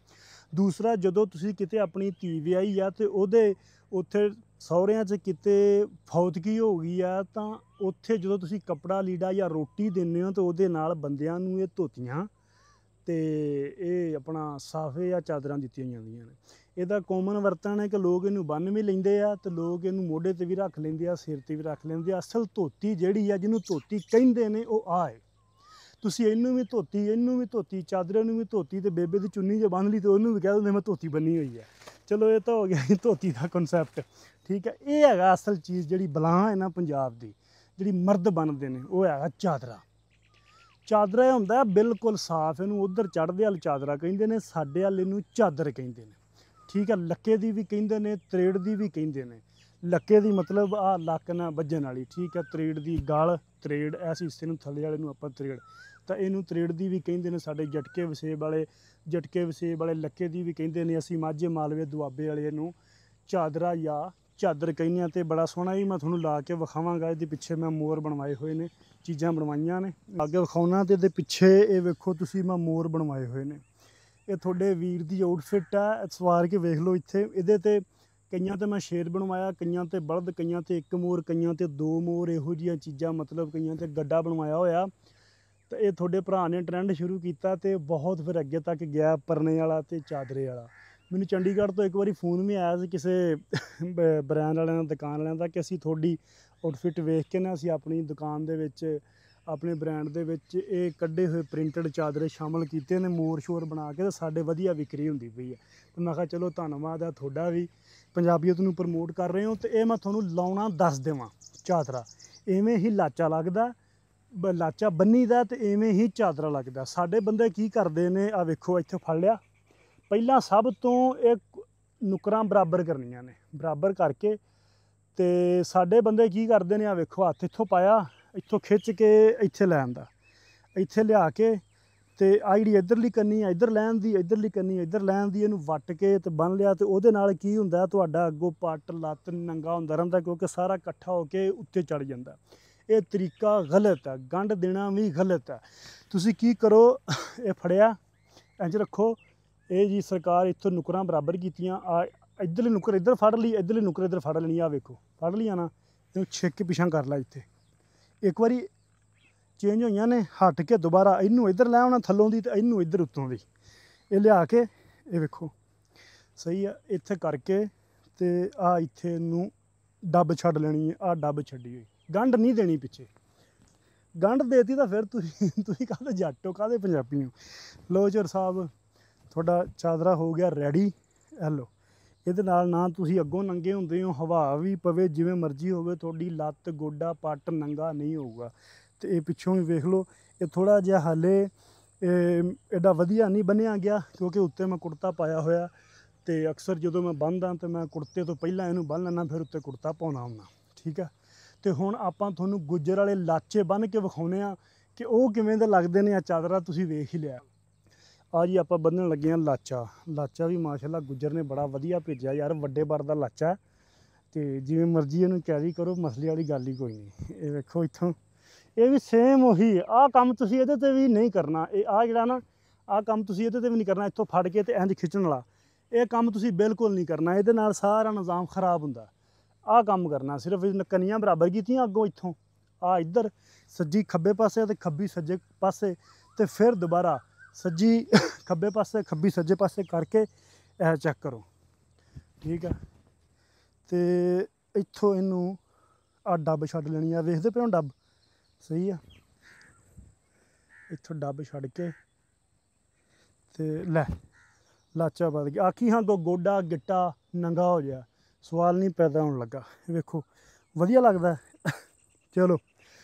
ਦੂਸਰਾ, ਜਦੋਂ ਤੁਸੀਂ ਕਿਤੇ ਆਪਣੀ ਧੀ ਵਿਆਹੀ ਆ, ਤੇ ਉਹਦੇ ਉੱਥੇ ਸਹੁਰਿਆਂ 'ਚ ਕਿਤੇ ਫੌਤਗੀ ਹੋ ਗਈ ਆ, ਤਾਂ ਉੱਥੇ ਜਦੋਂ ਤੁਸੀਂ ਕੱਪੜਾ ਲੀੜਾ ਜਾਂ ਰੋਟੀ ਦਿੰਦੇ ਹੋ, ਤਾਂ ਉਹਦੇ ਨਾਲ ਬੰਦਿਆਂ ਨੂੰ ਇਹ ਧੋਤੀਆਂ ਤੇ ਇਹ ਆਪਣਾ ਸਾਫੇ ਜਾਂ ਚਾਦਰਾਂ ਦਿੱਤੀਆਂ ਜਾਂਦੀਆਂ ਨੇ। ਇਹਦਾ ਕਾਮਨ ਵਰਤਣ ਹੈ ਕਿ ਲੋਕ ਇਹਨੂੰ ਬੰਨ੍ਹ ਵੀ ਲੈਂਦੇ ਆ, ਤੇ ਲੋਕ ਇਹਨੂੰ ਮੋਢੇ 'ਤੇ ਵੀ ਰੱਖ ਲੈਂਦੇ ਆ, ਸਿਰ 'ਤੇ ਵੀ ਰੱਖ ਲੈਂਦੇ ਆ। ਅਸਲ ਧੋਤੀ ਜਿਹੜੀ ਆ, ਜਿਹਨੂੰ ਧੋਤੀ ਕਹਿੰਦੇ ਨੇ, ਉਹ ਆਹ ਹੈ। ਤੁਸੀਂ ਇਹਨੂੰ ਵੀ ਧੋਤੀ, ਇਹਨੂੰ ਵੀ ਧੋਤੀ, ਚਾਦਰੇ ਨੂੰ ਵੀ ਧੋਤੀ, ਤੇ ਬੇਬੇ ਦੀ ਚੁੰਨੀ ਜੇ ਬੰਨ੍ਹ ਲਈ ਤੇ ਉਹਨੂੰ ਵੀ ਕਹਿ ਦਿੰਦੇ ਮੈਂ ਧੋਤੀ ਬੰਨੀ ਹੋਈ ਹੈ। ਚਲੋ ਇਹ ਤਾਂ ਹੋ ਗਿਆ ਧੋਤੀ ਦਾ ਕਨਸੈਪਟ, ਠੀਕ ਹੈ। ਇਹ ਹੈਗਾ ਅਸਲ ਚੀਜ਼ ਜਿਹੜੀ ਬਲਾਂ ਹੈ ਨਾ ਪੰਜਾਬ ਦੀ, ਜਿਹੜੀ ਮਰਦ ਬੰਨ੍ਹਦੇ ਨੇ, ਉਹ ਹੈਗਾ ਚਾਦਰਾ। ਚਾਦਰਾ ਇਹ ਹੁੰਦਾ ਬਿਲਕੁਲ ਸਾਫ਼, ਇਹਨੂੰ ਉੱਧਰ ਚੜ੍ਹਦੇ ਵੱਲ ਚਾਦਰਾ ਕਹਿੰਦੇ ਨੇ, ਸਾਡੇ ਵੱਲ ਇਹਨੂੰ ਚਾਦਰ ਕਹਿੰਦੇ ਨੇ, ਠੀਕ ਹੈ। ਲੱਕੇ ਦੀ ਵੀ ਕਹਿੰਦੇ ਨੇ, ਤਰੇੜ ਦੀ ਵੀ ਕਹਿੰਦੇ ਨੇ। ਲੱਕੇ ਦੀ ਮਤਲਬ ਆਹ ਲੱਕ ਨਾਲ ਵੱਜਣ ਵਾਲੀ, ਠੀਕ ਹੈ। ਤਰੇੜ ਦੀ ਗਲ, ਤਰੇੜ ਇਸ ਹਿੱਸੇ ਨੂੰ, ਥੱਲੇ ਵਾਲੇ ਨੂੰ ਆਪਾਂ ਤਰੇੜ, ਤਾਂ ਇਹਨੂੰ ਤਰੇੜ ਦੀ ਵੀ ਕਹਿੰਦੇ ਨੇ। ਸਾਡੇ ਜਟਕੇ ਵਸੇਬ ਵਾਲੇ ਲੱਕੇ ਦੀ ਵੀ ਕਹਿੰਦੇ ਨੇ। ਅਸੀਂ ਮਾਝੇ, ਮਾਲਵੇ, ਦੁਆਬੇ ਵਾਲੇ ਨੂੰ ਚਾਦਰਾ ਜਾਂ ਚਾਦਰ ਕਹਿੰਦੇ ਹਾਂ। ਅਤੇ ਬੜਾ ਸੋਹਣਾ ਹੀ ਮੈਂ ਤੁਹਾਨੂੰ ਲਾ ਕੇ ਵਿਖਾਵਾਂਗਾ। ਇਹਦੇ ਪਿੱਛੇ ਮੈਂ ਮੋਰ ਬਣਵਾਏ ਹੋਏ ਨੇ, ਚੀਜ਼ਾਂ ਬਣਵਾਈਆਂ ਨੇ, ਅੱਗੇ ਵਿਖਾਉਣਾ। ਅਤੇ ਇਹਦੇ ਪਿੱਛੇ ਇਹ ਵੇਖੋ ਤੁਸੀਂ, ਮੈਂ ਮੋਰ ਬਣਵਾਏ ਹੋਏ ਨੇ। ਇਹ ਤੁਹਾਡੇ ਵੀਰ ਦੀ ਆਊਟਫਿਟ ਹੈ, ਸਵਾਰ ਕੇ ਵੇਖ ਲਓ ਇੱਥੇ। ਇਹਦੇ 'ਤੇ ਕਈਆਂ 'ਤੇ ਮੈਂ ਸ਼ੇਰ ਬਣਵਾਇਆ, ਕਈਆਂ 'ਤੇ ਬਲਦ, ਕਈਆਂ 'ਤੇ ਇੱਕ ਮੋਰ, ਕਈਆਂ 'ਤੇ ਦੋ ਮੋਰ, ਇਹੋ ਜਿਹੀਆਂ ਚੀਜ਼ਾਂ, ਮਤਲਬ ਕਈਆਂ 'ਤੇ ਗੱਡਾ ਬਣਵਾਇਆ ਹੋਇਆ। ਤਾਂ ਇਹ ਤੁਹਾਡੇ ਭਰਾ ਨੇ ਟਰੈਂਡ ਸ਼ੁਰੂ ਕੀਤਾ, ਅਤੇ ਬਹੁਤ ਫਿਰ ਅੱਗੇ ਤੱਕ ਗਿਆ, ਪਰਨੇ ਵਾਲਾ ਅਤੇ ਚਾਦਰੇ ਵਾਲਾ। ਮੈਨੂੰ ਚੰਡੀਗੜ੍ਹ ਤੋਂ ਇੱਕ ਵਾਰੀ ਫੋਨ ਵੀ ਆਇਆ ਸੀ ਕਿਸੇ ਬ੍ਰਾਂਡ ਵਾਲਿਆਂ ਦਾ, ਦੁਕਾਨ ਵਾਲਿਆਂ ਦਾ, ਕਿ ਅਸੀਂ ਤੁਹਾਡੀ ਆਊਟਫਿਟ ਵੇਖ ਕੇ ਨਾ, ਅਸੀਂ ਆਪਣੀ ਦੁਕਾਨ ਦੇ ਵਿੱਚ, ਆਪਣੇ ਬ੍ਰਾਂਡ ਦੇ ਵਿੱਚ ਇਹ ਕੱਢੇ ਹੋਏ ਪ੍ਰਿੰਟਡ ਚਾਦਰੇ ਸ਼ਾਮਲ ਕੀਤੇ ਨੇ, ਮੋਰ ਸ਼ੋਰ ਬਣਾ ਕੇ, ਤਾਂ ਸਾਡੇ ਵਧੀਆ ਵਿਕਰੀ ਹੁੰਦੀ ਪਈ ਹੈ। ਅਤੇ ਮੈਂ ਕਿਹਾ ਚਲੋ ਧੰਨਵਾਦ ਹੈ ਤੁਹਾਡਾ ਵੀ, ਪੰਜਾਬੀਅਤ ਨੂੰ ਪ੍ਰਮੋਟ ਕਰ ਰਹੇ ਹੋ। ਅਤੇ ਇਹ ਮੈਂ ਤੁਹਾਨੂੰ ਲਾਉਣਾ ਦੱਸ ਦੇਵਾਂ, ਚਾਦਰਾ ਇਵੇਂ ਹੀ ਲਾਚਾ ਲੱਗਦਾ, ਲਾਚਾ ਬੰਨੀ ਦਾ, ਅਤੇ ਇਵੇਂ ਹੀ ਚਾਦਰਾ ਲੱਗਦਾ। ਸਾਡੇ ਬੰਦੇ ਕੀ ਕਰਦੇ ਨੇ, ਆਹ ਵੇਖੋ ਇੱਥੇ ਫੜ ਲਿਆ, ਪਹਿਲਾਂ ਸਭ ਤੋਂ ਇਹ ਨੁਕਰਾਂ ਬਰਾਬਰ ਕਰਨੀਆਂ ਨੇ, ਬਰਾਬਰ ਕਰਕੇ, ਅਤੇ ਸਾਡੇ ਬੰਦੇ ਕੀ ਕਰਦੇ ਨੇ, ਆਹ ਵੇਖੋ ਹੱਥ ਇੱਥੋਂ ਪਾਇਆ, ਇੱਥੋਂ ਖਿੱਚ ਕੇ ਇੱਥੇ ਲੈ ਆਉਂਦਾ, ਇੱਥੇ ਲਿਆ ਕੇ, ਅਤੇ ਆਹ ਜਿਹੜੀ ਇੱਧਰਲੀ ਕੰਨੀ ਆ ਇੱਧਰ ਲੈਣ ਦੀ, ਇੱਧਰਲੀ ਕੰਨੀ ਇੱਧਰ ਲੈਣ ਦੀ, ਇਹਨੂੰ ਵੱਟ ਕੇ ਅਤੇ ਬੰਨ੍ਹ ਲਿਆ। ਅਤੇ ਉਹਦੇ ਨਾਲ ਕੀ ਹੁੰਦਾ, ਤੁਹਾਡਾ ਅੱਗੋਂ ਪੱਟ ਲੱਤ ਨੰਗਾ ਹੁੰਦਾ ਰਹਿੰਦਾ, ਕਿਉਂਕਿ ਸਾਰਾ ਇਕੱਠਾ ਹੋ ਕੇ ਉੱਤੇ ਚੜ੍ਹ ਜਾਂਦਾ। ਇਹ ਤਰੀਕਾ ਗਲਤ ਹੈ, ਗੰਢ ਦੇਣਾ ਵੀ ਗਲਤ ਹੈ। ਤੁਸੀਂ ਕੀ ਕਰੋ, ਇਹ ਫੜਿਆ ਇੰਝ ਰੱਖੋ, ਇਹ ਜੀ ਸਰਕਾਰ ਇੱਥੋਂ ਨੁਕਰਾਂ ਬਰਾਬਰ ਕੀਤੀਆਂ, ਆ ਇੱਧਰਲੀ ਨੁਕਰ ਇੱਧਰ ਫੜ ਲਈ, ਇੱਧਰਲੀ ਨੁਕਰ ਇੱਧਰ ਫੜ ਲੈਣੀ, ਆ ਵੇਖੋ ਫੜ ਲਈਆਂ ਨਾ, ਇਹਨੂੰ ਛਿੱਕ ਕੇ ਪਿਛਾਂ ਕਰ ਲਾ। ਇੱਥੇ ਇੱਕ ਵਾਰੀ ਚੇਂਜ ਹੋਈਆਂ ਨੇ, ਹਟ ਕੇ ਦੁਬਾਰਾ ਇਹਨੂੰ ਇੱਧਰ ਲੈ ਆਉਣਾ ਥੱਲੋਂ ਦੀ, ਅਤੇ ਇਹਨੂੰ ਇੱਧਰ ਉੱਤੋਂ ਦੀ, ਇਹ ਲਿਆ ਕੇ, ਇਹ ਵੇਖੋ ਸਹੀ ਆ, ਇੱਥੇ ਕਰਕੇ, ਅਤੇ ਆਹ ਇੱਥੇ ਇਹਨੂੰ ਡੱਬ ਛੱਡ ਲੈਣੀ ਹੈ, ਆਹ ਡੱਬ ਛੱਡੀ ਹੋਈ, ਗੰਢ ਨਹੀਂ ਦੇਣੀ ਪਿੱਛੇ। ਗੰਢ ਦੇਤੀ ਤਾਂ ਫਿਰ ਤੁਸੀਂ ਕਾਹਦੇ ਜੱਟ ਹੋ, ਕਾਹਦੇ ਪੰਜਾਬੀ ਹੋ। ਲਓ ਚੋਰ ਸਾਹਿਬ, ਤੁਹਾਡਾ ਚਾਦਰਾ ਹੋ ਗਿਆ ਰੈਡੀ। ਹੈਲੋ, ਇਹਦੇ ਨਾਲ ਨਾ ਤੁਸੀਂ ਅੱਗੋਂ ਨੰਗੇ ਹੁੰਦੇ ਹੋ, ਹਵਾ ਵੀ ਪਵੇ ਜਿਵੇਂ ਮਰਜ਼ੀ ਹੋਵੇ, ਤੁਹਾਡੀ ਲੱਤ ਗੋਡਾ ਪੱਟ ਨੰਗਾ ਨਹੀਂ ਹੋਊਗਾ। ਤੇ ਇਹ ਪਿੱਛੋਂ ਵੀ ਵੇਖ ਲਓ, ਇਹ ਥੋੜ੍ਹਾ ਜਿਹਾ ਹਾਲੇ ਐਡਾ ਵਧੀਆ ਨਹੀਂ ਬੰਨਿਆ ਗਿਆ ਕਿਉਂਕਿ ਉੱਤੇ ਮੈਂ ਕੁੜਤਾ ਪਾਇਆ ਹੋਇਆ, ਤੇ ਅਕਸਰ ਜਦੋਂ ਮੈਂ ਬੰਨ੍ਹਦਾ ਤਾਂ ਮੈਂ ਕੁੜਤੇ ਤੋਂ ਪਹਿਲਾਂ ਇਹਨੂੰ ਬੰਨ੍ਹ ਲੈਂਦਾ, ਫਿਰ ਉੱਤੇ ਕੁੜਤਾ ਪਾਉਣਾ ਹੁੰਦਾ। ਠੀਕ ਆ। ਤੇ ਹੁਣ ਆਪਾਂ ਤੁਹਾਨੂੰ ਗੁੱਜਰ ਵਾਲੇ ਲਾਚੇ ਬੰਨ੍ਹ ਕੇ ਵਿਖਾਉਂਦੇ ਆ ਕਿ ਉਹ ਕਿਵੇਂ ਦੇ ਲੱਗਦੇ ਨੇ। ਆ ਚਾਦਰਾ ਤੁਸੀਂ ਵੇਖ ਹੀ ਲਿਆ। ਆ ਜੀ ਆਪਾਂ ਬੰਨ੍ਹਣ ਲੱਗੇ ਹਾਂ ਲਾਚਾ ਵੀ ਮਾਸ਼ਾਅੱਲਾ ਗੁੱਜਰ ਨੇ ਬੜਾ ਵਧੀਆ ਭੇਜਿਆ ਯਾਰ, ਵੱਡੇ ਬਰ ਦਾ ਲਾਚਾ। ਤੇ ਜਿਵੇਂ ਮਰਜ਼ੀ ਇਹਨੂੰ ਕੈਰੀ ਕਰੋ, ਮਸਲੇ ਵਾਲੀ ਗੱਲ ਹੀ ਕੋਈ ਨਹੀਂ। ਇਹ ਵੇਖੋ ਇੱਥੋਂ, ਇਹ ਵੀ ਸੇਮ ਉਹੀ ਆਹ ਕੰਮ ਤੁਸੀਂ ਇਹਦੇ 'ਤੇ ਵੀ ਨਹੀਂ ਕਰਨਾ। ਇਹ ਆਹ ਜਿਹੜਾ ਨਾ, ਆਹ ਕੰਮ ਤੁਸੀਂ ਇਹਦੇ 'ਤੇ ਵੀ ਨਹੀਂ ਕਰਨਾ, ਇੱਥੋਂ ਫੜ ਕੇ ਤੇ ਇੰਝ ਖਿੱਚਣ ਵਾਲਾ, ਇਹ ਕੰਮ ਤੁਸੀਂ ਬਿਲਕੁਲ ਨਹੀਂ ਕਰਨਾ। ਇਹਦੇ ਨਾਲ ਸਾਰਾ ਨਿਜ਼ਾਮ ਖਰਾਬ ਹੁੰਦਾ। ਆਹ ਕੰਮ ਕਰਨਾ ਸਿਰਫ ਕਨੀਆਂ ਬਰਾਬਰ ਕੀਤੀਆਂ ਅੱਗੋਂ ਇੱਥੋਂ ਆ ਇੱਧਰ ਸੱਜੀ ਖੱਬੇ ਪਾਸੇ ਤੇ ਖੱਬੀ ਸੱਜੇ ਪਾਸੇ, ਤੇ ਫਿਰ ਦੁਬਾਰਾ ਸੱਜੀ ਖੱਬੇ ਪਾਸੇ ਖੱਬੀ ਸੱਜੇ ਪਾਸੇ ਕਰਕੇ ਇਹ ਚੈੱਕ ਕਰੋ। ਠੀਕ ਆ। ਤੇ ਇੱਥੋਂ ਇਹਨੂੰ ਆ ਡੱਬ ਛੱਡ ਲੈਣੀ ਆ, ਵੇਖਦੇ ਪਏ ਹੋ ਡੱਬ ਸਹੀ ਆ। ਇੱਥੋਂ ਡੱਬ ਛੱਡ ਕੇ ਤੇ ਲੈ ਲਾਚਾ ਵੱਧ ਗਿਆ। ਆਖੀ ਹਾਂ ਤੋਂ ਗੋਡਾ ਗਿੱਟਾ ਨੰਗਾ ਹੋ ਗਿਆ, ਸਵਾਲ ਨਹੀਂ ਪੈਦਾ ਹੋਣ ਲੱਗਾ। ਵੇਖੋ ਵਧੀਆ ਲੱਗਦਾ। ਚਲੋ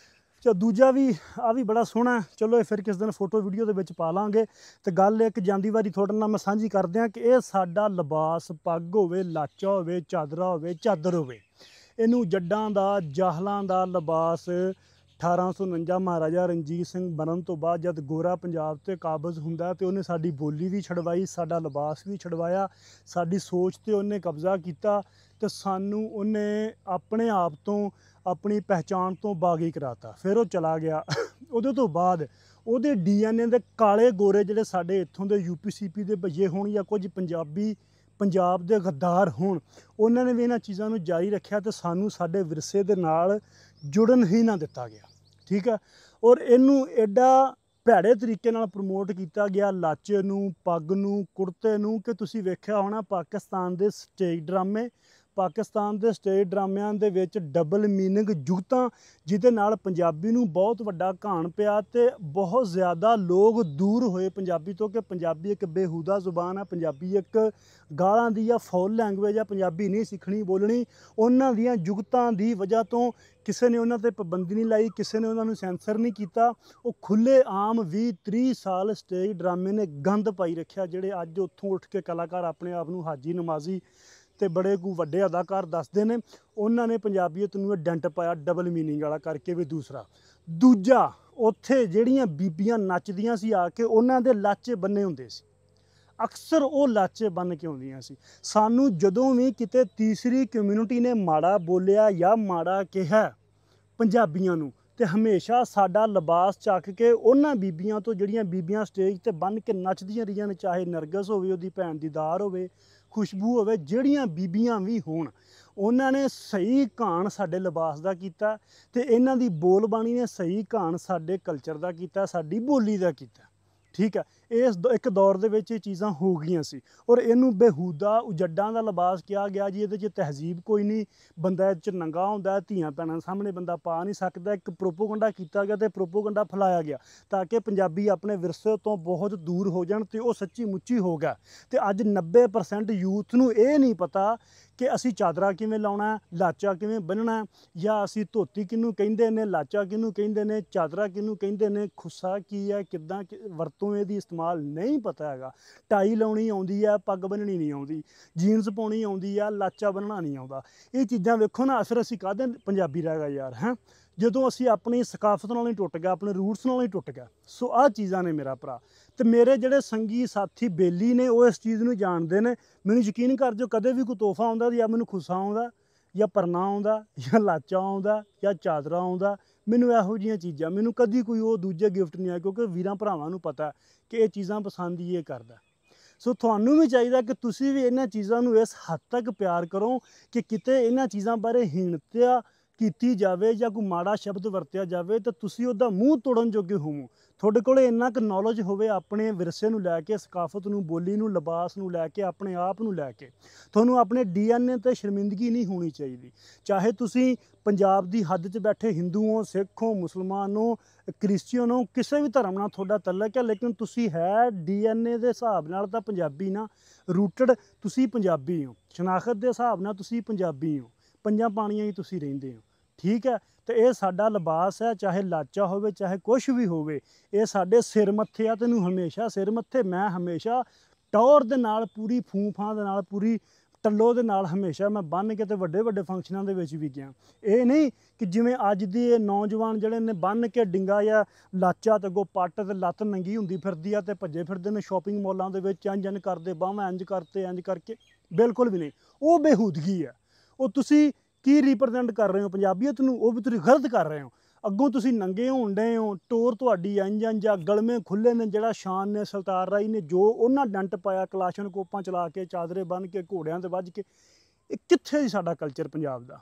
ਦੂਜਾ ਵੀ ਆ ਵੀ ਬੜਾ ਸੋਹਣਾ। ਚਲੋ ਇਹ ਫਿਰ ਕਿਸ ਦਿਨ ਫੋਟੋ ਵੀਡੀਓ ਦੇ ਵਿੱਚ ਪਾ ਲਾਂਗੇ। ਤੇ ਗੱਲ ਇੱਕ ਜਾਂਦੀ ਵਾਰੀ ਤੁਹਾਡੇ ਨਾਲ ਮੈਂ ਸਾਂਝੀ ਕਰਦੇ ਹਾਂ ਕਿ ਇਹ ਸਾਡਾ ਲਿਬਾਸ, ਪੱਗ ਹੋਵੇ, ਲਾਚਾ ਹੋਵੇ, ਚਾਦਰਾ ਹੋਵੇ, ਚਾਦਰ ਹੋਵੇ, ਇਹਨੂੰ ਜੱਡਾਂ ਦਾ ਜਾਹਲਾਂ ਦਾ ਲਿਬਾਸ 1849 ਮਹਾਰਾਜਾ ਰਣਜੀਤ ਸਿੰਘ ਬਣਨ ਤੋਂ ਬਾਅਦ ਜਦ ਗੋਰਾ ਪੰਜਾਬ 'ਤੇ ਕਾਬਜ਼ ਹੁੰਦਾ ਤੇ ਉਹਨੇ ਸਾਡੀ ਬੋਲੀ ਵੀ ਛਡਵਾਈ, ਸਾਡਾ ਲਿਬਾਸ ਵੀ ਛਡਵਾਇਆ, ਸਾਡੀ ਸੋਚ 'ਤੇ ਉਹਨੇ ਕਬਜ਼ਾ ਕੀਤਾ ਤੇ ਸਾਨੂੰ ਉਹਨੇ ਆਪਣੇ ਆਪ ਤੋਂ, ਆਪਣੀ ਪਹਿਚਾਣ ਤੋਂ ਬਾਗੀ ਕਰਾਤਾ। ਫਿਰ ਉਹ ਚਲਾ ਗਿਆ। ਉਹਦੇ ਤੋਂ ਬਾਅਦ ਉਹਦੇ DNA ਦੇ ਕਾਲੇ ਗੋਰੇ ਜਿਹੜੇ ਸਾਡੇ ਇੱਥੋਂ ਦੇ UP-CP ਦੇ ਭਈਏ ਹੋਣ ਜਾਂ ਕੁਝ ਪੰਜਾਬੀ ਪੰਜਾਬ ਦੇ ਗੱਦਾਰ ਹੋਣ, ਉਹਨਾਂ ਨੇ ਵੀ ਇਹਨਾਂ ਚੀਜ਼ਾਂ ਨੂੰ ਜਾਰੀ ਰੱਖਿਆ ਤੇ ਸਾਨੂੰ ਸਾਡੇ ਵਿਰਸੇ ਦੇ ਨਾਲ ਜੁੜਨ ਹੀ ਨਾ ਦਿੱਤਾ ਗਿਆ। ਠੀਕ ਹੈ। ਔਰ ਇਹਨੂੰ ਐਡਾ ਭੈੜੇ ਤਰੀਕੇ ਨਾਲ ਪ੍ਰਮੋਟ ਕੀਤਾ ਗਿਆ, ਲਾਚੇ ਨੂੰ, ਪੱਗ ਨੂੰ, ਕੁੜਤੇ ਨੂੰ, ਕਿ ਤੁਸੀਂ ਵੇਖਿਆ ਹੋਣਾ ਪਾਕਿਸਤਾਨ ਦੇ ਸਟੇਜ ਡਰਾਮਿਆਂ ਦੇ ਵਿੱਚ ਡਬਲ ਮੀਨਿੰਗ ਜੁਗਤਾਂ, ਜਿਹਦੇ ਨਾਲ ਪੰਜਾਬੀ ਨੂੰ ਬਹੁਤ ਵੱਡਾ ਘਾਣ ਪਿਆ ਤੇ ਬਹੁਤ ਜ਼ਿਆਦਾ ਲੋਕ ਦੂਰ ਹੋਏ ਪੰਜਾਬੀ ਤੋਂ ਕਿ ਪੰਜਾਬੀ ਇੱਕ ਬੇਹੂਦਾ ਜ਼ੁਬਾਨ ਹੈ, ਪੰਜਾਬੀ ਇੱਕ ਗਾਲਾਂ ਦੀ ਜਾਂ ਫੌਲ ਲੈਂਗੁਏਜ ਆ, ਪੰਜਾਬੀ ਨਹੀਂ ਸਿੱਖਣੀ ਬੋਲਣੀ। ਉਹਨਾਂ ਦੀਆਂ ਜੁਗਤਾਂ ਦੀ ਵਜ੍ਹਾ ਤੋਂ ਕਿਸੇ ਨੇ ਉਹਨਾਂ 'ਤੇ ਪਾਬੰਦੀ ਨਹੀਂ ਲਾਈ, ਕਿਸੇ ਨੇ ਉਹਨਾਂ ਨੂੰ ਸੈਂਸਰ ਨਹੀਂ ਕੀਤਾ। ਉਹ ਖੁੱਲ੍ਹੇ ਆਮ 20-30 ਸਾਲ ਸਟੇਜ ਡਰਾਮੇ ਨੇ ਗੰਦ ਪਾਈ ਰੱਖਿਆ। ਜਿਹੜੇ ਅੱਜ ਉੱਥੋਂ ਉੱਠ ਕੇ ਕਲਾਕਾਰ ਆਪਣੇ ਆਪ ਨੂੰ ਹਾਜੀ ਨਮਾਜ਼ੀ ਤੇ ਬੜੇ ਕੁ ਵੱਡੇ ਅਦਾਕਾਰ ਦੱਸਦੇ ਨੇ, ਉਹਨਾਂ ਨੇ ਪੰਜਾਬੀਅਤ ਨੂੰ ਡੈਂਟ ਪਾਇਆ ਡਬਲ ਮੀਨਿੰਗ ਵਾਲਾ ਕਰਕੇ ਵੀ। ਦੂਜਾ ਉੱਥੇ ਜਿਹੜੀਆਂ ਬੀਬੀਆਂ ਨੱਚਦੀਆਂ ਸੀ ਆ ਕੇ, ਉਹਨਾਂ ਦੇ ਲਾਚੇ ਬੰਨੇ ਹੁੰਦੇ ਸੀ, ਅਕਸਰ ਉਹ ਲਾਚੇ ਬੰਨ ਕੇ ਆਉਂਦੀਆਂ ਸੀ। ਸਾਨੂੰ ਜਦੋਂ ਵੀ ਕਿਤੇ ਤੀਸਰੀ ਕਮਿਊਨਿਟੀ ਨੇ ਮਾੜਾ ਬੋਲਿਆ ਜਾਂ ਮਾੜਾ ਕਿਹਾ ਪੰਜਾਬੀਆਂ ਨੂੰ, ਤੇ ਹਮੇਸ਼ਾ ਸਾਡਾ ਲਿਬਾਸ ਚੱਕ ਕੇ ਉਹਨਾਂ ਬੀਬੀਆਂ ਤੋਂ, ਜਿਹੜੀਆਂ ਬੀਬੀਆਂ ਸਟੇਜ 'ਤੇ ਬੰਨ ਕੇ ਨੱਚਦੀਆਂ ਰਹੀਆਂ ਨੇ, ਚਾਹੇ ਨਰਗਸ ਹੋਵੇ, ਉਹਦੀ ਭੈਣ ਦੀਦਾਰ ਹੋਵੇ, ਖੁਸ਼ਬੂ ਹੋਵੇ, ਜਿਹੜੀਆਂ ਬੀਬੀਆਂ ਵੀ ਹੋਣ, ਉਹਨਾਂ ਨੇ ਸਹੀ ਘਾਣ ਸਾਡੇ ਲਿਬਾਸ ਦਾ ਕੀਤਾ ਤੇ ਇਹਨਾਂ ਦੀ ਬੋਲਬਾਣੀ ਨੇ ਸਹੀ ਘਾਣ ਸਾਡੇ ਕਲਚਰ ਦਾ ਕੀਤਾ, ਸਾਡੀ ਬੋਲੀ ਦਾ ਕੀਤਾ। ਠੀਕ ਹੈ। ਇਸ ਇੱਕ ਦੌਰ ਦੇ ਵਿੱਚ ਇਹ ਚੀਜ਼ਾਂ ਹੋ ਗਈਆਂ ਸੀ ਔਰ ਇਹਨੂੰ ਬੇਹੂਦਾ ਉਜੱਡਾਂ ਦਾ ਲਿਬਾਸ ਕਿਹਾ ਗਿਆ ਜੀ। ਇਹਦੇ 'ਚ ਤਹਿਜ਼ੀਬ ਕੋਈ ਨਹੀਂ, ਬੰਦਾ ਇਹ 'ਚ ਨੰਗਾ ਹੁੰਦਾ, ਧੀਆਂ ਭੈਣਾਂ ਸਾਹਮਣੇ ਬੰਦਾ ਪਾ ਨਹੀਂ ਸਕਦਾ। ਇੱਕ ਪ੍ਰੋਪੋਗੰਡਾ ਕੀਤਾ ਗਿਆ ਤੇ ਪ੍ਰੋਪੋਗੰਡਾ ਫੈਲਾਇਆ ਗਿਆ ਤਾਂ ਕਿ ਪੰਜਾਬੀ ਆਪਣੇ ਵਿਰਸੇ ਤੋਂ ਬਹੁਤ ਦੂਰ ਹੋ ਜਾਣ, ਤੇ ਉਹ ਸੱਚੀ ਮੁੱਚੀ ਹੋ ਗਿਆ। ਤੇ ਅੱਜ 90% ਯੂਥ ਨੂੰ ਇਹ ਨਹੀਂ ਪਤਾ ਕਿ ਅਸੀਂ ਚਾਦਰਾ ਕਿਵੇਂ ਲਾਉਣਾ, ਲਾਚਾ ਕਿਵੇਂ ਬੰਨਣਾ, ਜਾਂ ਅਸੀਂ ਧੋਤੀ ਕਿਹਨੂੰ ਕਹਿੰਦੇ ਨੇ, ਲਾਚਾ ਕਿਹਨੂੰ ਕਹਿੰਦੇ ਨੇ, ਚਾਦਰਾ ਕਿਹਨੂੰ ਕਹਿੰਦੇ ਨੇ, ਖੁੱਸਾ ਕੀ ਹੈ, ਕਿੱਦਾਂ ਵਰਤੋਂ ਇਹਦੀ ਇਸਤੇਮਾਲ ਨਹੀਂ ਪਤਾ ਹੈਗਾ। ਟਾਈ ਲਾਉਣੀ ਆਉਂਦੀ ਹੈ, ਪੱਗ ਬੰਨਣੀ ਨਹੀਂ ਆਉਂਦੀ, ਜੀਨਸ ਪਾਉਣੀ ਆਉਂਦੀ ਆ, ਲਾਚਾ ਬੰਨਣਾ ਨਹੀਂ ਆਉਂਦਾ। ਇਹ ਚੀਜ਼ਾਂ ਵੇਖੋ ਨਾ, ਫਿਰ ਅਸੀਂ ਕਾਹਦੇ ਪੰਜਾਬੀ ਰਹਿ ਗਏ ਯਾਰ, ਹੈਂ, ਜਦੋਂ ਅਸੀਂ ਆਪਣੀ ਸਕਾਫਤ ਨਾਲ ਹੀ ਟੁੱਟ ਗਏ, ਆਪਣੇ ਰੂਟਸ ਨਾਲ ਹੀ ਟੁੱਟ ਗਏ। ਸੋ ਆਹ ਚੀਜ਼ਾਂ ਨੇ ਮੇਰਾ ਭਰਾ। ਤੇ ਮੇਰੇ ਜਿਹੜੇ ਸੰਗੀ ਸਾਥੀ ਬੇਲੀ ਨੇ, ਉਹ ਇਸ ਚੀਜ਼ ਨੂੰ ਜਾਣਦੇ ਨੇ। ਮੈਨੂੰ ਯਕੀਨ ਕਰ ਜੋ, ਕਦੇ ਵੀ ਕੋਈ ਤੋਹਫਾ ਆਉਂਦਾ ਜਾਂ ਮੈਨੂੰ ਖੁੱਸਾ ਆਉਂਦਾ ਜਾਂ ਪਰਨਾ ਆਉਂਦਾ ਜਾਂ ਲਾਚਾ ਆਉਂਦਾ ਜਾਂ ਚਾਦਰਾ ਆਉਂਦਾ, ਮੈਨੂੰ ਇਹੋ ਜਿਹੀਆਂ ਚੀਜ਼ਾਂ, ਮੈਨੂੰ ਕਦੀ ਕੋਈ ਉਹ ਦੂਜੇ ਗਿਫਟ ਨਹੀਂ ਆਏ, ਕਿਉਂਕਿ ਵੀਰਾਂ ਭਰਾਵਾਂ ਨੂੰ ਪਤਾ ਕਿ ਇਹ ਚੀਜ਼ਾਂ ਪਸੰਦ ਹੀ ਇਹ ਕਰਦਾ। ਸੋ ਤੁਹਾਨੂੰ ਵੀ ਚਾਹੀਦਾ ਕਿ ਤੁਸੀਂ ਵੀ ਇਹਨਾਂ ਚੀਜ਼ਾਂ ਨੂੰ ਇਸ ਹੱਦ ਤੱਕ ਪਿਆਰ ਕਰੋ ਕਿ ਕਿਤੇ ਇਹਨਾਂ ਚੀਜ਼ਾਂ ਬਾਰੇ ਹੀਣਤਾ ਕੀਤੀ ਜਾਵੇ ਜਾਂ ਕੋਈ ਮਾੜਾ ਸ਼ਬਦ ਵਰਤਿਆ ਜਾਵੇ ਤਾਂ ਤੁਸੀਂ ਉਹਦਾ ਮੂੰਹ ਤੋੜਨ ਜੋਗੇ ਹੋਵੋ। ਤੁਹਾਡੇ ਕੋਲ ਇੰਨਾ ਕੁ ਨੌਲੇਜ ਹੋਵੇ ਆਪਣੇ ਵਿਰਸੇ ਨੂੰ ਲੈ ਕੇ, ਸਕਾਫਤ ਨੂੰ, ਬੋਲੀ ਨੂੰ, ਲਿਬਾਸ ਨੂੰ ਲੈ ਕੇ, ਆਪਣੇ ਆਪ ਨੂੰ ਲੈ ਕੇ। ਤੁਹਾਨੂੰ ਆਪਣੇ DNA 'ਤੇ ਸ਼ਰਮਿੰਦਗੀ ਨਹੀਂ ਹੋਣੀ ਚਾਹੀਦੀ। ਚਾਹੇ ਤੁਸੀਂ ਪੰਜਾਬ ਦੀ ਹੱਦ 'ਚ ਬੈਠੇ ਹਿੰਦੂ ਹੋ, ਸਿੱਖ ਹੋ, ਮੁਸਲਮਾਨ ਹੋ, ਕ੍ਰਿਸਚੀਅਨ ਹੋ, ਕਿਸੇ ਵੀ ਧਰਮ ਨਾਲ ਤੁਹਾਡਾ ਤਲਕ ਹੈ, ਲੇਕਿਨ ਤੁਸੀਂ ਹੈ DNA ਦੇ ਹਿਸਾਬ ਨਾਲ ਤਾਂ ਪੰਜਾਬੀ ਨਾ। ਰੂਟਡ ਤੁਸੀਂ ਪੰਜਾਬੀ ਹੋ, ਸ਼ਨਾਖਤ ਦੇ ਹਿਸਾਬ ਨਾਲ ਤੁਸੀਂ ਪੰਜਾਬੀ ਹੋ, ਪੰਜਾਂ ਪਾਣੀਆਂ ਹੀ ਤੁਸੀਂ ਰਹਿੰਦੇ ਹੋ, ਠੀਕ ਹੈ। ਤੇ ਇਹ ਸਾਡਾ ਲਿਬਾਸ ਹੈ, ਚਾਹੇ ਲਾਚਾ ਹੋਵੇ ਚਾਹੇ ਕੁਛ ਵੀ ਹੋਵੇ, ਇਹ ਸਾਡੇ ਸਿਰ ਮੱਥੇ ਆ। ਤੈਨੂੰ ਹਮੇਸ਼ਾ ਸਿਰ ਮੱਥੇ, ਮੈਂ ਹਮੇਸ਼ਾ ਟੌਰ ਦੇ ਨਾਲ, ਪੂਰੀ ਫੂਫਾਂ ਦੇ ਨਾਲ, ਪੂਰੀ ਟੱਲੋ ਦੇ ਨਾਲ ਹਮੇਸ਼ਾ ਮੈਂ ਬੰਨ੍ਹ ਕੇ ਤੇ ਵੱਡੇ ਵੱਡੇ ਫੰਕਸ਼ਨਾਂ ਦੇ ਵਿੱਚ ਵੀ ਗਿਆ। ਇਹ ਨਹੀਂ ਕਿ ਜਿਵੇਂ ਅੱਜ ਦੇ ਨੌਜਵਾਨ ਜਿਹੜੇ ਨੇ ਬੰਨ੍ਹ ਕੇ ਡਿੰਗਾ ਜਾਂ ਲਾਚਾ ਤੇ ਅੱਗੋਂ ਪੱਟ ਤੇ ਲੱਤ ਨੰਗੀ ਹੁੰਦੀ ਫਿਰਦੀ ਆ ਤੇ ਭੱਜੇ ਫਿਰਦੇ ਨੇ ਸ਼ਾਪਿੰਗ ਮਾਲਾਂ ਦੇ ਵਿੱਚ, ਇੰਜ ਕਰਦੇ, ਬਾਹਾਂ ਇੰਜ ਕਰਤੇ, ਇੰਜ ਕਰਕੇ। ਬਿਲਕੁਲ ਵੀ ਨਹੀਂ, ਉਹ ਬੇਹੂਦਗੀ ਹੈ। ਉਹ ਤੁਸੀਂ ਕੀ ਰਿਪਰੈਜ਼ੈਂਟ ਕਰ ਰਹੇ ਹੋ ਪੰਜਾਬੀਅਤ ਨੂੰ, ਉਹ ਵੀ ਤੁਸੀਂ ਗਲਤ ਕਰ ਰਹੇ ਹੋ। ਅੱਗੋਂ ਤੁਸੀਂ ਨੰਗੇ ਹੋਣ ਡਏ ਹੋ, ਟੋਰ ਤੁਹਾਡੀ ਇੰਜ ਆ, ਗਲਮੇ ਖੁੱਲੇ ਨੇ। ਜਿਹੜਾ ਸ਼ਾਨ ਨੇ, ਸਲਤਾਰ ਰਾਈ ਨੇ ਜੋ ਉਹਨਾਂ ਡੰਟ ਪਾਇਆ, ਕਲਾਸ਼ਨ ਕੋਪਾਂ ਚਲਾ ਕੇ, ਚਾਦਰੇ ਬੰਨ੍ਹ ਕੇ, ਘੋੜਿਆਂ 'ਤੇ ਵੱਜ ਕੇ, ਇਹ ਕਿੱਥੇ ਜੀ ਸਾਡਾ ਕਲਚਰ ਪੰਜਾਬ ਦਾ?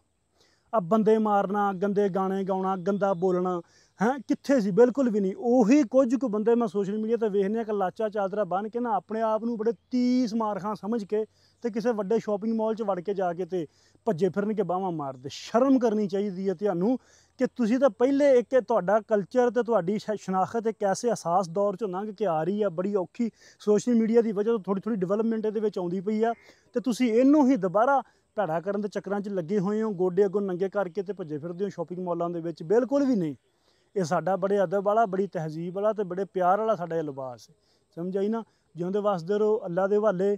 ਆ ਬੰਦੇ ਮਾਰਨਾ, ਗੰਦੇ ਗਾਣੇ ਗਾਉਣਾ, ਗੰਦਾ ਬੋਲਣਾ, ਹੈਂ, ਕਿੱਥੇ ਸੀ? ਬਿਲਕੁਲ ਵੀ ਨਹੀਂ। ਉਹੀ ਕੁਝ ਕੁ ਬੰਦੇ ਮੈਂ ਸੋਸ਼ਲ ਮੀਡੀਆ 'ਤੇ ਵੇਖਦੇ ਹਾਂ ਕਿ ਲਾਚਾ ਚਾਦਰਾ ਬੰਨ੍ਹ ਕੇ ਨਾ ਆਪਣੇ ਆਪ ਨੂੰ ਬੜੇ ਤੀਸ ਮਾਰਖਾਂ ਸਮਝ ਕੇ ਤੇ ਕਿਸੇ ਵੱਡੇ ਸ਼ਾਪਿੰਗ ਮਾਲ 'ਚ ਵੜ ਕੇ ਜਾ ਕੇ ਤੇ ਭੱਜੇ ਫਿਰਨ ਕੇ ਬਾਹਾਂ ਮਾਰਦੇ। ਸ਼ਰਮ ਕਰਨੀ ਚਾਹੀਦੀ ਹੈ ਤੁਹਾਨੂੰ ਕਿ ਤੁਸੀਂ ਤਾਂ ਪਹਿਲੇ ਇੱਕ ਤੁਹਾਡਾ ਕਲਚਰ ਤੇ ਤੁਹਾਡੀ ਸ਼ਨਾਖਤ ਇੱਕ ਐਸੇ ਅਹਿਸਾਸ ਦੌਰ 'ਚੋਂ ਲੰਘ ਕੇ ਆ ਰਹੀ ਆ, ਬੜੀ ਔਖੀ ਸੋਸ਼ਲ ਮੀਡੀਆ ਦੀ ਵਜ੍ਹਾ ਤੋਂ ਥੋੜ੍ਹੀ ਡਿਵੈਲਪਮੈਂਟ ਇਹਦੇ ਵਿੱਚ ਆਉਂਦੀ ਪਈ ਆ, ਤੇ ਤੁਸੀਂ ਇਹਨੂੰ ਹੀ ਦੁਬਾਰਾ ਭੈੜਾ ਕਰਨ ਦੇ ਚੱਕਰਾਂ 'ਚ ਲੱਗੇ ਹੋਏ ਹੋ। ਗੋਡੇ ਅੱਗੋਂ ਨੰਗੇ ਕਰਕੇ ਤੇ ਭੱਜੇ ਫਿਰਦੇ ਹੋ ਸ਼ਾਪਿੰਗ ਮਾਲਾਂ ਦੇ ਵਿੱਚ। ਬਿਲਕੁਲ ਵੀ ਨਹੀਂ। ਇਹ ਸਾਡਾ ਬੜੇ ਅਦਬ ਵਾਲਾ, ਬੜੀ ਤਹਿਜ਼ੀਬ ਵਾਲਾ ਤੇ ਬੜੇ ਪਿਆਰ ਵਾਲਾ ਸਾਡਾ ਇਹ ਲਿਬਾਸ ਹੈ। ਸਮਝ ਆਈ ਨਾ? ਜਿਉਂਦੇ ਵਸਦੇ ਰਹੋ, ਅੱਲਾ ਦੇ ਹਵਾਲੇ।